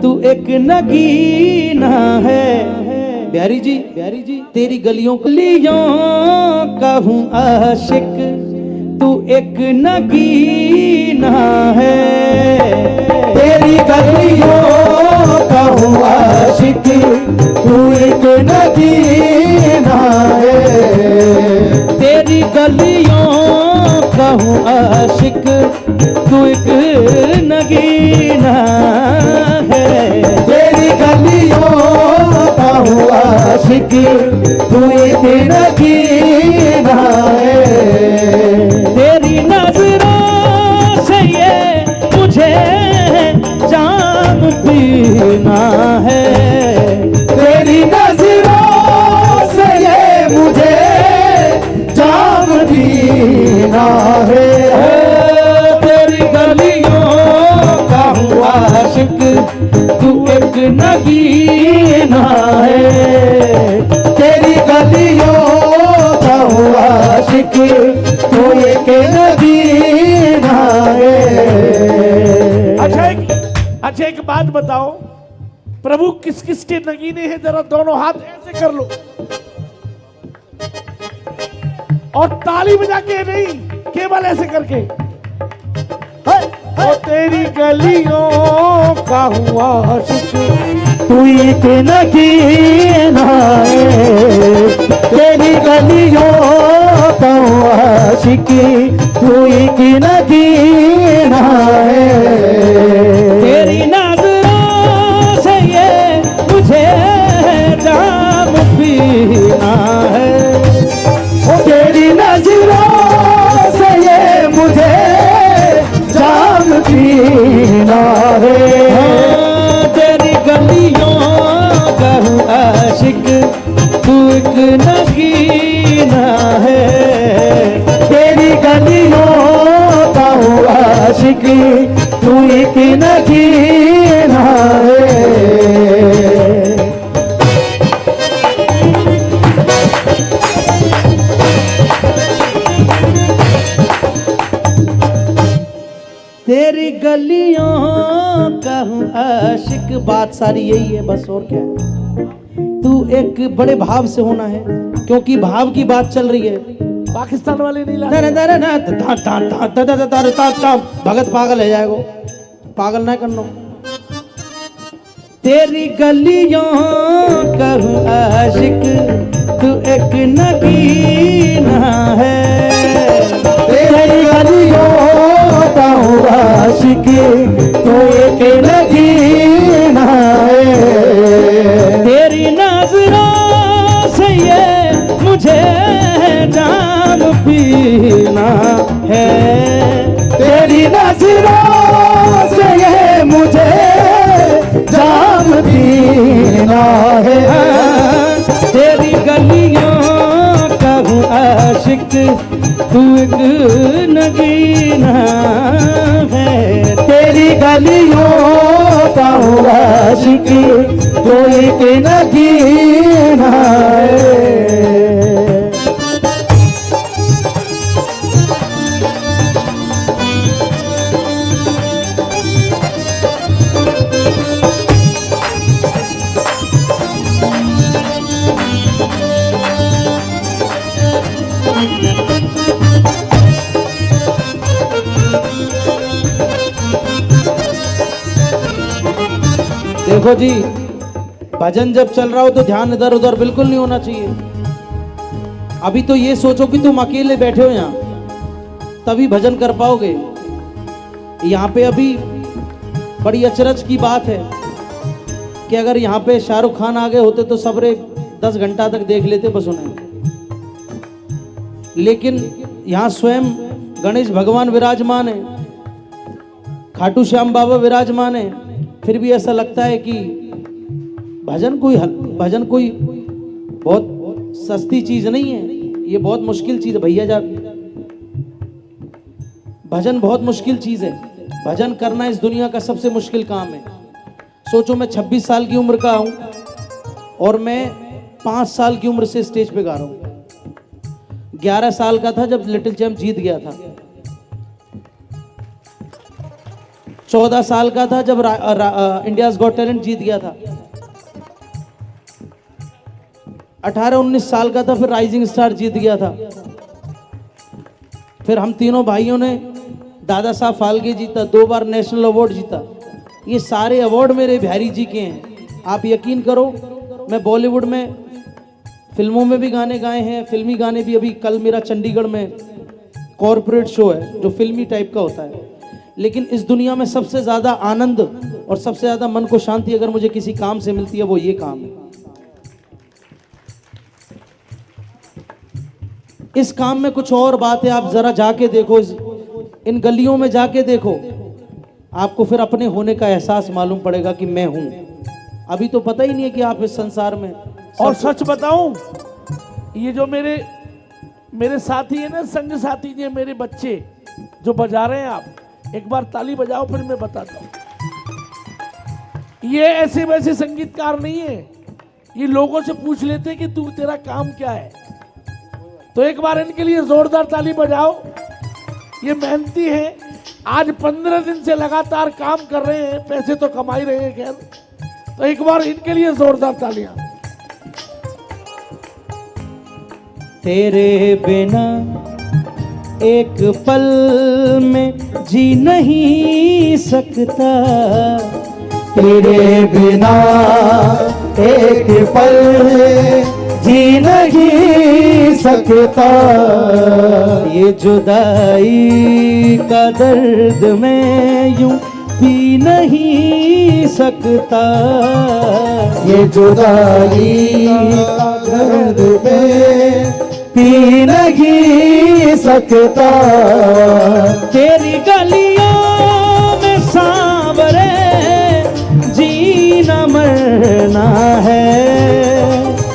तू एक नगीना है। बिहारी जी तेरी गलियों का हूँ आशिक, तू एक नगीना है। तेरी गलियों का हूँ आशिक, तू एक नगीना है। तेरी गलियों का हूँ आशिक, तू एक नगीना है। तेरी गलियों का हूँ आशिक, तू एक नगीना है। तेरी नजरों से ये मुझे जाम पीना है। तेरी नजरों से ये मुझे जाम पीना है। तेरी गलियों का हूँ आशिक, तू एक नगीना है। तेरी गलियों का हूँ आशिक, तू एक नगीना है। अच्छा एक बात बताओ, प्रभु किस किस के नगीने हैं? जरा दोनों हाथ ऐसे कर लो और ताली बजा के नहीं, केवल ऐसे करके। ओ तेरी गलियों का हूँ आशिक, तू एक नगीना है। तेरी गलियों का हूँ आशिक, तू एक नगीना है। तेरी नजरों से ये मुझे जाम पीना है। तेरी नजरों से ये मुझे जाम पीना है। तेरी गलियों का हूँ आशिक, तू एक नगीना है। तेरी गलियों का हूँ आशिक, तू एक नगीना है। तेरी गलियों का हूँ आशिक, बात सारी यही है बस, और क्या है। तू एक बड़े भाव से होना है, क्योंकि भाव की बात चल रही है। पाकिस्तान वाले नहीं ला भगत पागल है जाएगो, पागल ना करनो। तेरी गलियों का हूँ आशिक, तू एक नगीना है। तेरी गलियों का हूँ आशिक, तू एक नगीना है। तेरी नजरों से ये मुझे जाम पीना है। तेरी नजरों से ये मुझे जाम पीना है। तेरी गलियों का हूँ आशिक, तू एक नगीना है। तेरी गलियों का हूँ आशिक, तू एक नगीना है। देखो जी, भजन जब चल रहा हो तो ध्यान इधर उधर बिल्कुल नहीं होना चाहिए। अभी तो ये सोचो कि तुम अकेले बैठे हो यहाँ, तभी भजन कर पाओगे। यहाँ पे अभी बड़ी अचरज की बात है कि अगर यहाँ पे शाहरुख खान आ गए होते तो सबरे 10 घंटा तक देख लेते बस उन्हें। लेकिन यहाँ स्वयं गणेश भगवान विराजमान है, खाटू श्याम बाबा विराजमान है, फिर भी ऐसा लगता है कि भजन कोई बहुत सस्ती चीज नहीं है, ये बहुत मुश्किल चीज है भैया जा। भजन बहुत मुश्किल चीज है, भजन करना इस दुनिया का सबसे मुश्किल काम है। सोचो मैं 26 साल की उम्र का हूं और मैं 5 साल की उम्र से स्टेज पे गा रहा हूं। 11 साल का था जब लिटिल चैम्प जीत गया था। 14 साल का था जब इंडियाज गॉट टैलेंट जीत गया था। 18-19 साल का था फिर राइजिंग स्टार जीत गया था। फिर हम तीनों भाइयों ने दादा साहब फाल्के जीता, 2 बार नेशनल अवार्ड जीता। ये सारे अवार्ड मेरे बिहारी जी के हैं। आप यकीन करो, मैं बॉलीवुड में फिल्मों में भी गाने गाए हैं, फिल्मी गाने भी। अभी कल मेरा चंडीगढ़ में कॉरपोरेट शो है जो फिल्मी टाइप का होता है। लेकिन इस दुनिया में सबसे ज़्यादा आनंद और सबसे ज़्यादा मन को शांति अगर मुझे किसी काम से मिलती है वो ये काम है। इस काम में कुछ और बात है, आप जरा जाके देखो, इन गलियों में जाके देखो, आपको फिर अपने होने का एहसास मालूम पड़ेगा कि मैं हूं। अभी तो पता ही नहीं है कि आप इस संसार में। और सच बताऊं, ये जो मेरे साथी है ना, संग साथी जी, मेरे बच्चे जो बजा रहे हैं, आप एक बार ताली बजाओ फिर मैं बताता हूं। ये ऐसे वैसे संगीतकार नहीं है, ये लोगों से पूछ लेते हैं कि तू तेरा काम क्या है। तो एक बार इनके लिए जोरदार ताली बजाओ। ये मेहनती हैं, आज 15 दिन से लगातार काम कर रहे हैं, पैसे तो कमा ही रहे हैं। खैर, तो एक बार इनके लिए जोरदार तालियां। तेरे बिना एक पल में जी नहीं सकता, तेरे बिना एक पल जी नहीं सकता, ये जुदाई का दर्द मैं यूं पी नहीं सकता, ये जुदाई का दर्द में पी नहीं सकता, तेरी गलियों में सांवरे जीना मरना है,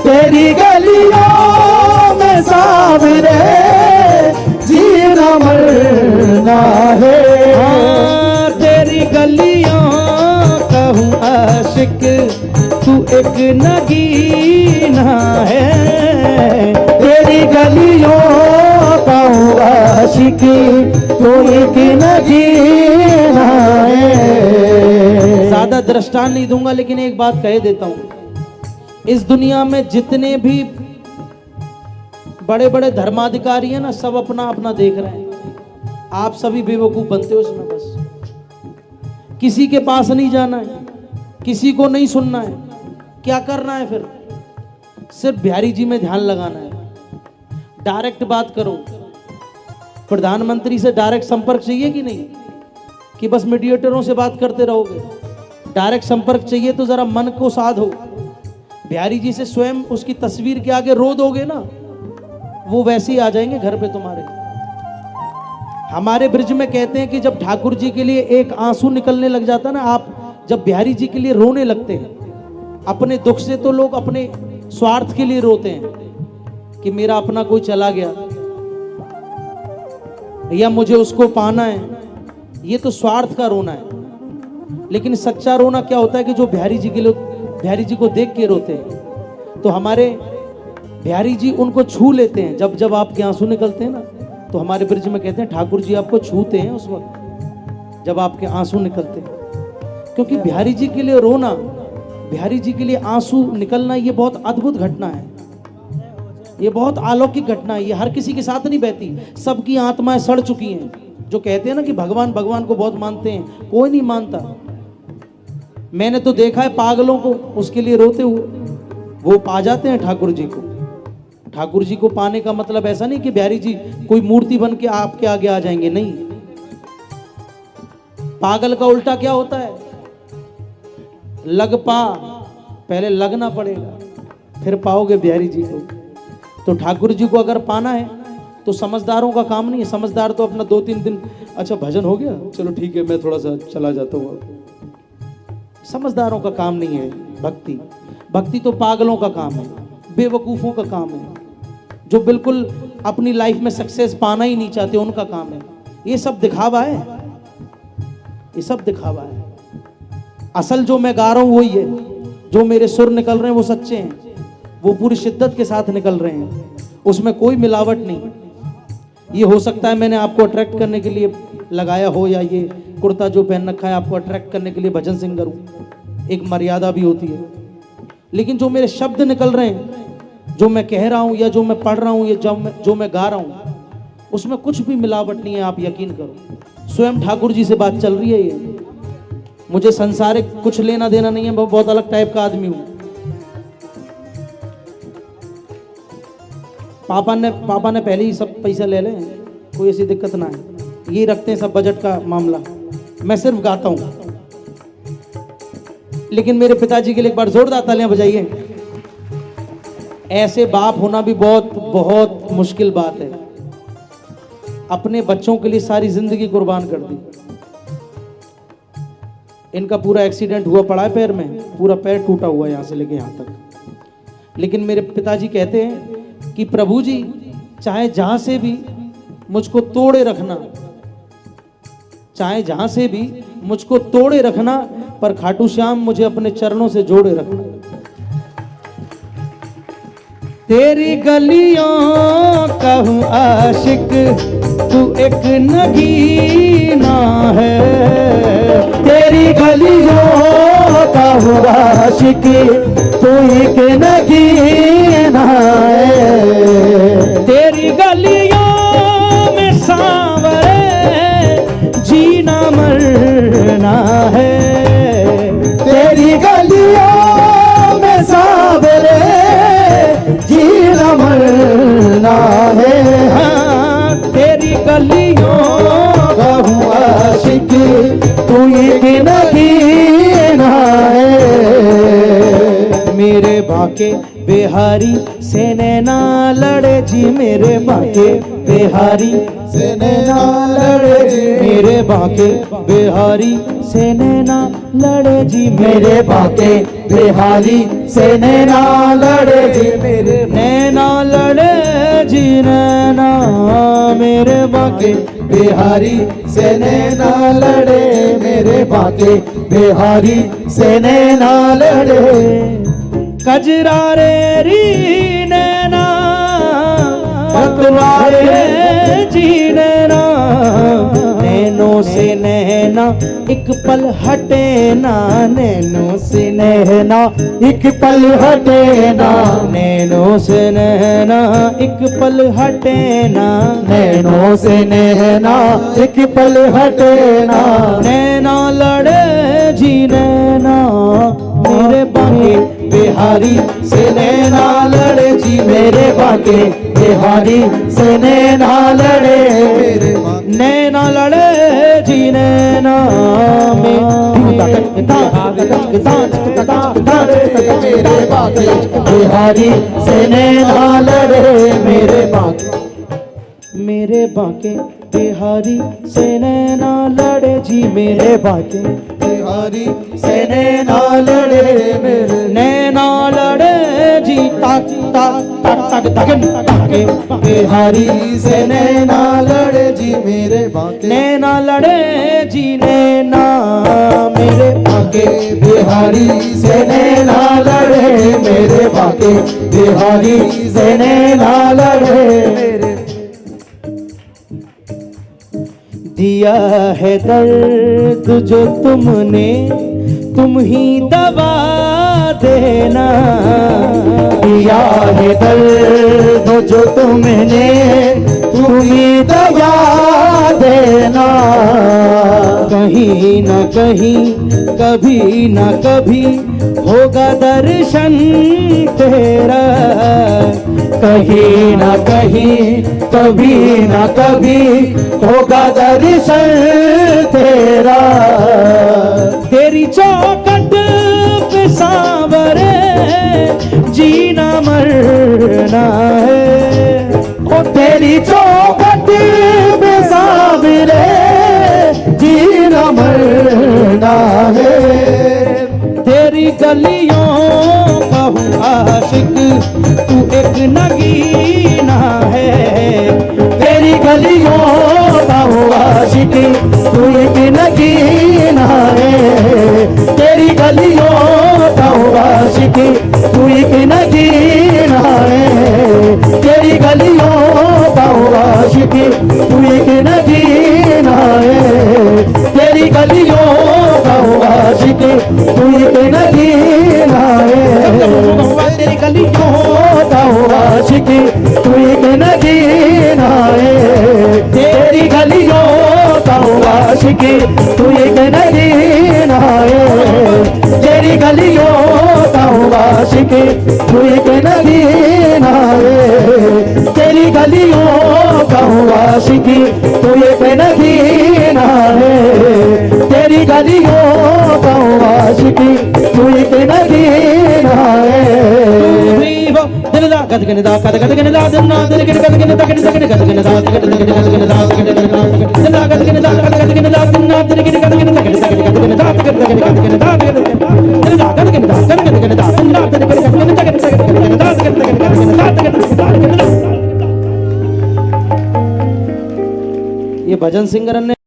तेरी गलियों में सांवरे जीना मरना है। हाँ, तेरी गलियों का हूँ आशिक, तू एक नगीना है, तेरी गलियों का हूँ आशिक, तू एक नगीना है। ज्यादा दृष्टांत नहीं दूंगा, लेकिन एक बात कह देता हूं, इस दुनिया में जितने भी बड़े बड़े धर्माधिकारी हैं ना, सब अपना अपना देख रहे हैं। आप सभी बेवकूफ बनते हो इसमें। बस किसी के पास नहीं जाना है, किसी को नहीं सुनना है। क्या करना है फिर? सिर्फ बिहारी जी में ध्यान लगाना है। डायरेक्ट बात करो। प्रधानमंत्री से डायरेक्ट संपर्क चाहिए कि नहीं, कि बस मीडिएटरों से बात करते रहोगे? डायरेक्ट संपर्क चाहिए तो जरा मन को साधो। बिहारी जी से स्वयं उसकी तस्वीर के आगे रो दोगे ना, वो वैसे ही आ जाएंगे घर पे तुम्हारे। हमारे ब्रिज में कहते हैं कि जब ठाकुर जी के लिए एक आंसू निकलने लग जाता ना, आप जब बिहारी जी के लिए रोने लगते हैं, अपने दुख से तो लोग अपने स्वार्थ के लिए रोते हैं कि मेरा अपना कोई चला गया या मुझे उसको पाना है, ये तो स्वार्थ का रोना है। लेकिन सच्चा रोना क्या होता है कि जो बिहारी जी के लिए, बिहारी जी को देख के रोते हैं। तो हमारे बिहारी जी उनको छू लेते हैं। जब जब आपके आंसू निकलते हैं ना, तो हमारे ब्रिज में कहते हैं ठाकुर जी आपको छूते हैं उस वक्त जब आपके आंसू निकलते हैं। क्योंकि बिहारी जी के लिए रोना, बिहारी जी के लिए आंसू निकलना, ये बहुत अद्भुत घटना है, ये बहुत अलौकिक घटना है। ये हर किसी के साथ नहीं बहती। सबकी आत्माएं सड़ चुकी हैं। जो कहते हैं ना कि भगवान भगवान को बहुत मानते हैं, कोई नहीं मानता। मैंने तो देखा है पागलों को उसके लिए रोते हुए, वो पा जाते हैं ठाकुर जी को। ठाकुर जी को पाने का मतलब ऐसा नहीं कि बिहारी जी कोई मूर्ति बन के आपके आगे आ जाएंगे, नहीं। पागल का उल्टा क्या होता है? लग पा, पहले लगना पड़ेगा फिर पाओगे बिहारी जी को। तो ठाकुर जी को अगर पाना है तो समझदारों का काम नहीं है। समझदार तो अपना 2-3 दिन, अच्छा भजन हो गया, चलो ठीक है मैं थोड़ा सा चला जाता हूँ। समझदारों का काम नहीं है भक्ति। भक्ति तो पागलों का काम है, बेवकूफ़ों का काम है, जो बिल्कुल अपनी लाइफ में सक्सेस पाना ही नहीं चाहते, उनका काम है। ये सब दिखावा है, ये सब दिखावा है। असल जो मैं गा रहा हूँ वही है। जो मेरे सुर निकल रहे हैं वो सच्चे हैं, वो पूरी शिद्दत के साथ निकल रहे हैं, उसमें कोई मिलावट नहीं। ये हो सकता है मैंने आपको अट्रैक्ट करने के लिए लगाया हो, या ये कुर्ता जो पहन रखा है आपको अट्रैक्ट करने के लिए भजन सिंगर हूँ। एक मर्यादा भी होती है, लेकिन जो मेरे शब्द निकल रहे हैं, जो मैं कह रहा हूँ या जो मैं पढ़ रहा हूँ या जो मैं गा रहा हूँ, उसमें कुछ भी मिलावट नहीं है, आप यकीन करो। स्वयं ठाकुर जी से बात चल रही है ये। मुझे संसारिक कुछ लेना देना नहीं है, मैं बहुत अलग टाइप का आदमी हूँ। पापा ने पहले ही सब पैसा ले लें, कोई ऐसी दिक्कत ना है, ये रखते हैं सब बजट का मामला। मैं सिर्फ गाता हूँ, लेकिन मेरे पिताजी के लिए एक बार जोरदार तालियां बजाइए। ऐसे बाप होना भी बहुत बहुत मुश्किल बात है। अपने बच्चों के लिए सारी जिंदगी कुर्बान कर दी। इनका पूरा एक्सीडेंट हुआ पड़ा है पैर में, पूरा पैर टूटा हुआ है यहाँ से लेके यहाँ तक। लेकिन मेरे पिताजी कहते हैं कि प्रभु जी चाहे जहां से भी मुझको तोड़े रखना, चाहे जहां से भी मुझको तोड़े रखना, पर खाटू श्याम मुझे अपने चरणों से जोड़े रखना। तेरी गलियों का हूँ आशिक, तू एक नगीना है। तेरी गलियों का हूँ आशिक, तू एक नगीना है। तेरी गलियों में सांवरे जीना मरना है। तेरी गलियों में सांवरे जीना मरना है। हाँ, तेरी गलियों का हूँ आशिक, तू एक नगीना है। मेरे बाके बिहारी से नैना लड़े जी, मेरे बाके बिहारी से नैना लड़े जी, मेरे बाके बिहारी से नैना लड़े जी, मेरे बाके बिहारी से नैना लड़े जी, मेरे नैना लड़े जी नैना, मेरे बाके बिहारी से नैना लड़े, मेरे बाके बिहारी से नैना लड़े। कजरा रे री नैना, पतवारे जी नैना, नैनों से नैना एक पल हटे ना, नैनों से नैना एक पल हटे ना, नैनों से नैना एक पल हटे ना, नैनों से नैना एक पल हटे ना। नैना लड़े जी नैना, मेरे बाके बिहारी से नैना लड़े जी, मेरे बाके बिहारी से नैना लड़े, मेरे नैना लड़े जी नैना मेरे बाके बिहारी से नैना लड़े, मेरे बाके मेरे बाके बिहारी से नैना लड़े जी, मेरे बाके बिहारी से नैना लड़े, मेरे नैना लड़े जी, ताक ताक ताक ताक तगन ताके बिहारी से नैना लड़े जी, मेरे बाके नैना लड़े जी नैना, मेरे बाके बिहारी से नैना लड़े, मेरे बाके बिहारी से नैना लड़े, मेरे दिया है दर्द जो तुमने, तुम ही दवा देना। दिया है दर्द जो तुमने, तुम ही दवा देना। कहीं न कहीं कभी न कभी होगा दर्शन तेरा, कहीं न कहीं कभी न कभी होगा दर्शन तेरा। तेरी चौखट पे सांवरे जीना मरना है, ओ तेरी चौखट पे सांवरे जीना मरना है। तेरी गलियों का हूँ आशिक, तू एक नगीना है। तेरी गलियों का हूँ आशिक, तू एक नगीना है। तेरी गलियों का हूँ आशिक, तू एक नगीना है। तेरी गलियों का हूँ आशिकी तू एक नगीना है तेरी गलियों का हूँ आशिकी तू एक नगीना है तेरी गलियों का हूँ आशिकी तू एक नगीना है तेरी गलियों का हूँ आशिकी तू एक नगीना है तेरी गलियों का हूँ आशिकी तू एक नगीना है तेरी गलियों का हूँ आशिकी तू एक नगीना है तेरी गलियों का हूँ आशिकी तू एक नगीना है ये भजन सिंगर ने